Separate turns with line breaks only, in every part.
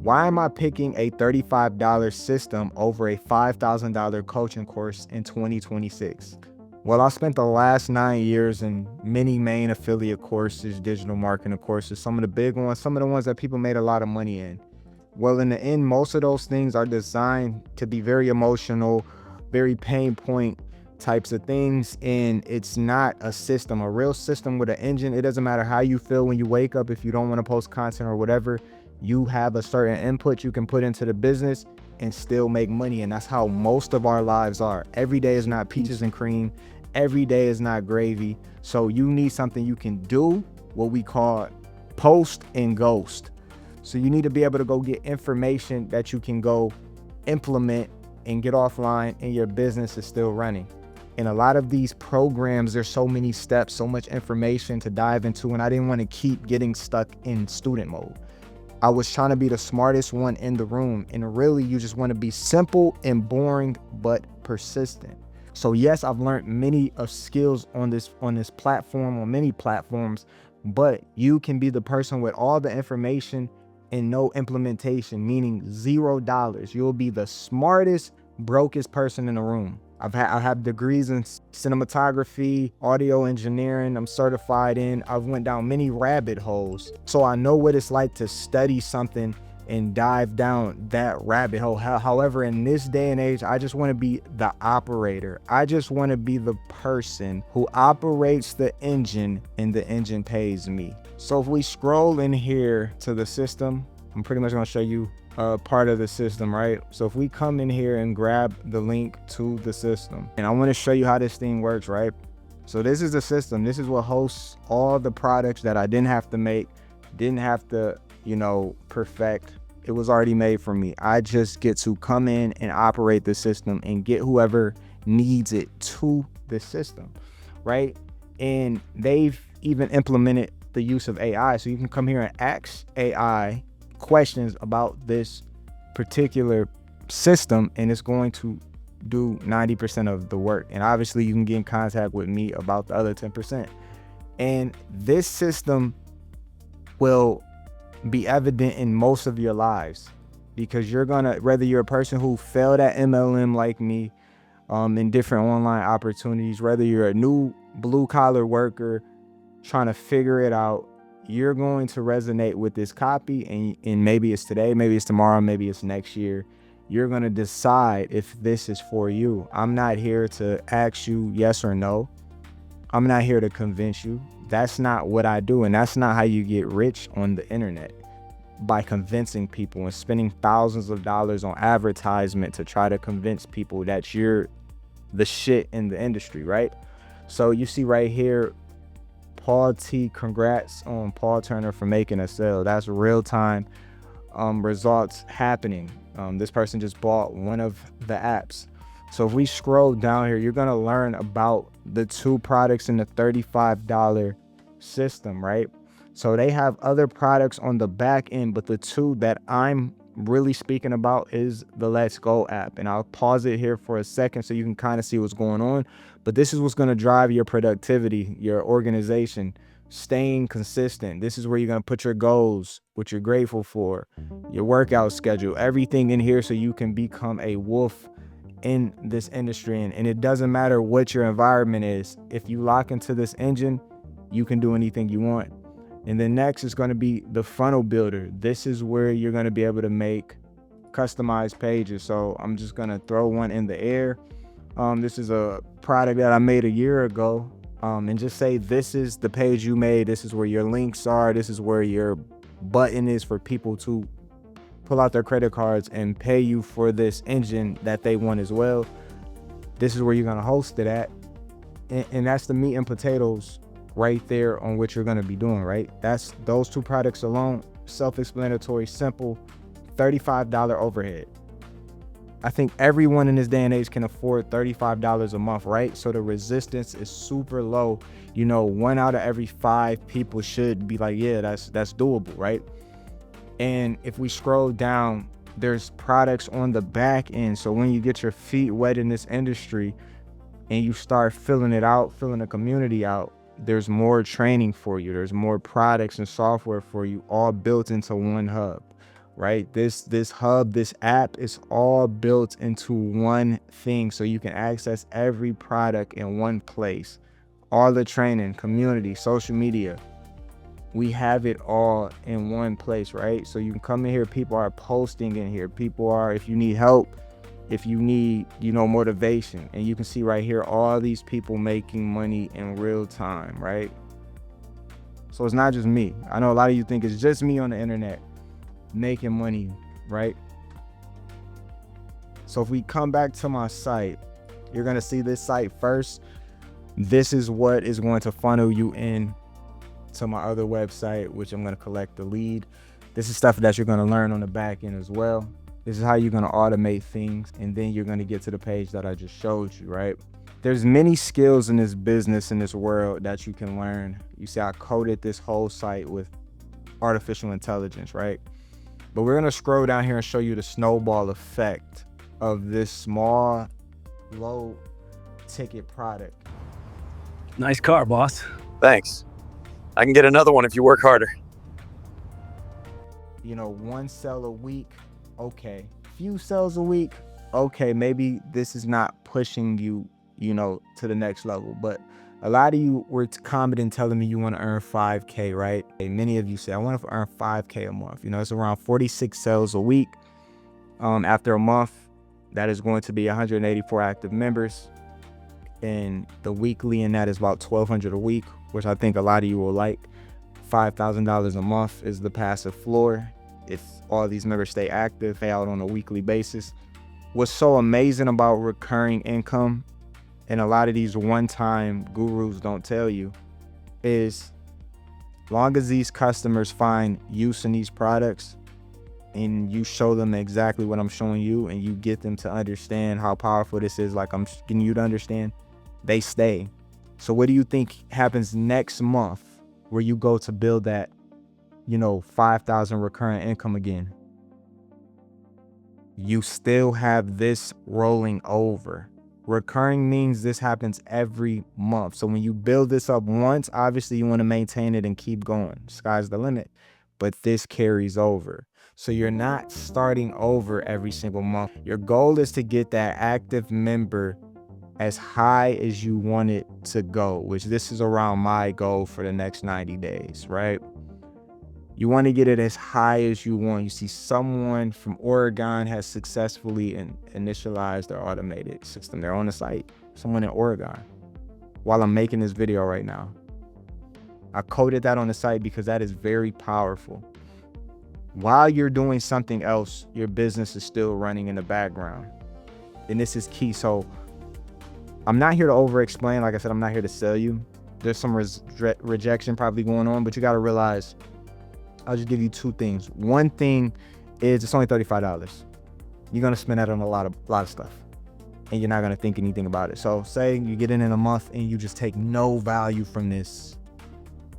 Why am I picking a $35 system over a $5,000 coaching course in 2026? Well, I spent the last 9 years in many main affiliate courses, digital marketing courses, some of the big ones, some of the ones that people made a lot of money in. Well, in the end, most of those things are designed to be very emotional, very pain point types of things. And it's not a system, a real system with an engine. It doesn't matter how you feel when you wake up. If you don't want to post content or whatever, you have a certain input you can put into the business and still make money. And that's how most of our lives are. Every day is not peaches and cream. Every day is not gravy. So you need something you can do, what we call post and ghost. So you need to be able to go get information that you can go implement and get offline, and your business is still running. In a lot of these programs, there's so many steps, so much information to dive into, and I didn't want to keep getting stuck in student mode. I was trying to be the smartest one in the room, and really you just want to be simple and boring but persistent. So yes, I've learned many of skills on this platform, on many platforms, but you can be the person with all the information and no implementation, meaning $0. You'll be the smartest, brokest person in the room. I have degrees in cinematography, audio engineering. I'm certified in. I've went down many rabbit holes. So I know what it's like to study something and dive down that rabbit hole. However, in this day and age, I just want to be the operator. I just want to be the person who operates the engine and the engine pays me. So if we scroll in here to the system, I'm pretty much going to show you part of the system, right? So if we come in here and grab the link to the system, and I want to show you how this thing works, right? So this is the system. This is what hosts all the products that I didn't have to make, didn't have to, perfect. It was already made for me. I just get to come in and operate the system and get whoever needs it to the system, right? And they've even implemented the use of AI. So you can come here and ask AI questions about this particular system, and it's going to do 90% of the work. And obviously you can get in contact with me about the other 10%. And this system will be evident in most of your lives, because you're gonna, whether you're a person who failed at MLM like me, in different online opportunities, whether you're a new blue collar worker trying to figure it out, you're going to resonate with this copy, and maybe it's today, maybe it's tomorrow, maybe it's next year. You're going to decide if this is for you. I'm not here to ask you yes or no. I'm not here to convince you. That's not what I do. And that's not how you get rich on the internet, by convincing people and spending thousands of dollars on advertisement to try to convince people that you're the shit in the industry, right? So you see right here, Paul T, congrats on Paul Turner for making a sale. That's real time results happening. This person just bought one of the apps. So if we scroll down here, you're gonna learn about the two products in the $35 system, right? So they have other products on the back end, but the two that I'm really speaking about is the Let's Go app. And I'll pause it here for a second so you can kind of see what's going on. But this is what's going to drive your productivity, your organization, staying consistent. This is where you're going to put your goals, what you're grateful for, your workout schedule, everything in here so you can become a wolf in this industry. And it doesn't matter what your environment is. If you lock into this engine, you can do anything you want. And then next is going to be the funnel builder. This is where you're going to be able to make customized pages. So I'm just going to throw one in the air. This is a product that I made a year ago. And just say, this is the page you made. This is where your links are. This is where your button is for people to pull out their credit cards and pay you for this engine that they want as well. This is where you're going to host it at. And that's the meat and potatoes right there on what you're going to be doing, right? That's those two products alone, self-explanatory, simple, $35 overhead. I think everyone in this day and age can afford $35 a month, right? So the resistance is super low. 1 out of every 5 people should be like, yeah, that's doable, right? And if we scroll down, there's products on the back end. So when you get your feet wet in this industry and you start filling it out, filling the community out, there's more training for you. There's more products and software for you, all built into one hub. right? This hub, this app is all built into one thing, so you can access every product in one place. All the training, community, social media, we have it all in one place, right? So you can come in here, people are posting in here, people are, if you need help, if you need, motivation, and you can see right here all these people making money in real time, right? So it's not just me. I know a lot of you think it's just me on the internet making money, right? So if we come back to my site, you're gonna see this site first. This is what is going to funnel you in to my other website, which I'm gonna collect the lead. This is stuff that you're gonna learn on the back end as well. This is how you're gonna automate things, and then you're gonna get to the page that I just showed you, right? There's many skills in this business, in this world, that you can learn. You see, I coded this whole site with artificial intelligence, right? But we're gonna scroll down here and show you the snowball effect of this small, low ticket product.
Nice car, boss.
Thanks. I can get another one if you work harder.
One sale a week, okay. Few sales a week, okay. Maybe this is not pushing you, to the next level. But a lot of you were commenting, telling me you want to earn 5K, right? And many of you say, I want to earn 5K a month. It's around 46 sales a week. After a month, that is going to be 184 active members. And the weekly in that is about $1,200 a week, which I think a lot of you will like. $5,000 a month is the passive floor if all these members stay active, pay out on a weekly basis. What's so amazing about recurring income, and a lot of these one-time gurus don't tell you, is long as these customers find use in these products and you show them exactly what I'm showing you, and you get them to understand how powerful this is, like I'm getting you to understand, they stay. So what do you think happens next month where you go to build that, 5,000 recurring income again? You still have this rolling over. Recurring means this happens every month. So when you build this up once, obviously you want to maintain it and keep going. Sky's the limit. But this carries over. So you're not starting over every single month. Your goal is to get that active member as high as you want it to go, which this is around my goal for the next 90 days, right? You want to get it as high as you want. You see, someone from Oregon has successfully initialized their automated system. They're on the site. Someone in Oregon. While I'm making this video right now, I coded that on the site because that is very powerful. While you're doing something else, your business is still running in the background. And this is key. So I'm not here to over-explain. Like I said, I'm not here to sell you. There's some rejection probably going on, but you got to realize, I'll just give you two things. One thing is it's only $35. You're going to spend that on a lot of stuff, and you're not going to think anything about it. So say you get in a month and you just take no value from this.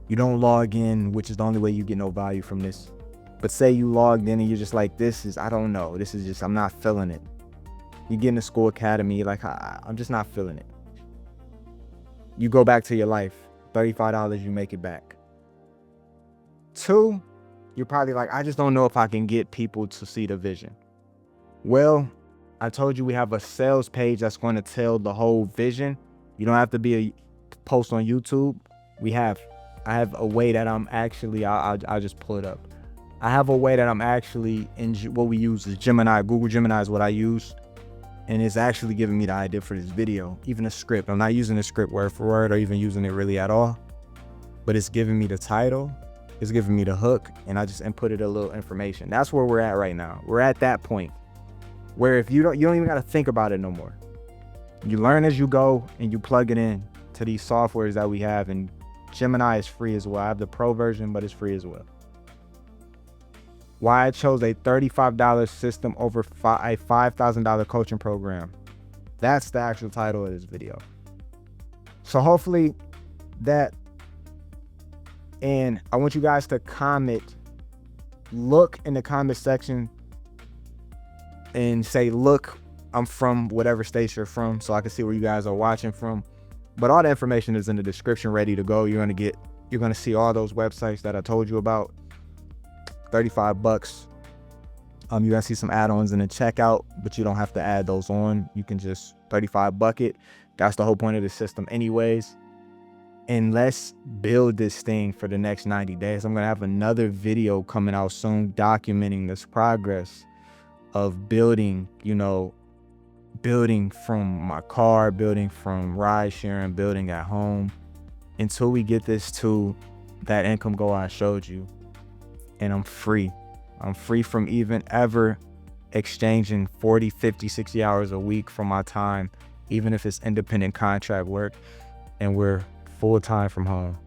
You don't log in, which is the only way you get no value from this. But say you logged in and you're just like, I don't know. This is just, I'm not feeling it. You get in the school academy, you're like, I'm just not feeling it. You go back to your life, $35, you make it back. Two, you're probably like, I just don't know if I can get people to see the vision. Well, I told you we have a sales page that's going to tell the whole vision. You don't have to be a post on YouTube. I have a way that I'm actually, I'll just pull it up. I have a way that I'm actually in, what we use is Gemini. Google Gemini is what I use. And it's actually giving me the idea for this video, even a script. I'm not using the script word for word or even using it really at all, but it's giving me the title. It's giving me the hook, and I just inputted a little information. That's where we're at right now. We're at that point where if you don't even got to think about it no more. You learn as you go, and you plug it in to these softwares that we have, and Gemini is free as well. I have the pro version, but it's free as well. Why I chose a $35 system over a $5,000 coaching program. That's the actual title of this video. So hopefully that, and I want you guys to comment, look in the comment section and say, look, I'm from whatever state you're from, so I can see where you guys are watching from. But all the information is in the description, ready to go. You're gonna see all those websites that I told you about. $35. You're gonna see some add-ons in the checkout, but you don't have to add those on. You can just 35 bucket. That's the whole point of the system anyways. And let's build this thing for the next 90 days. I'm gonna have another video coming out soon documenting this progress of building, building from my car, building from ride sharing, building at home, until we get this to that income goal I showed you. And I'm free. I'm free from even ever exchanging 40, 50, 60 hours a week from my time, even if it's independent contract work and we're full time from home.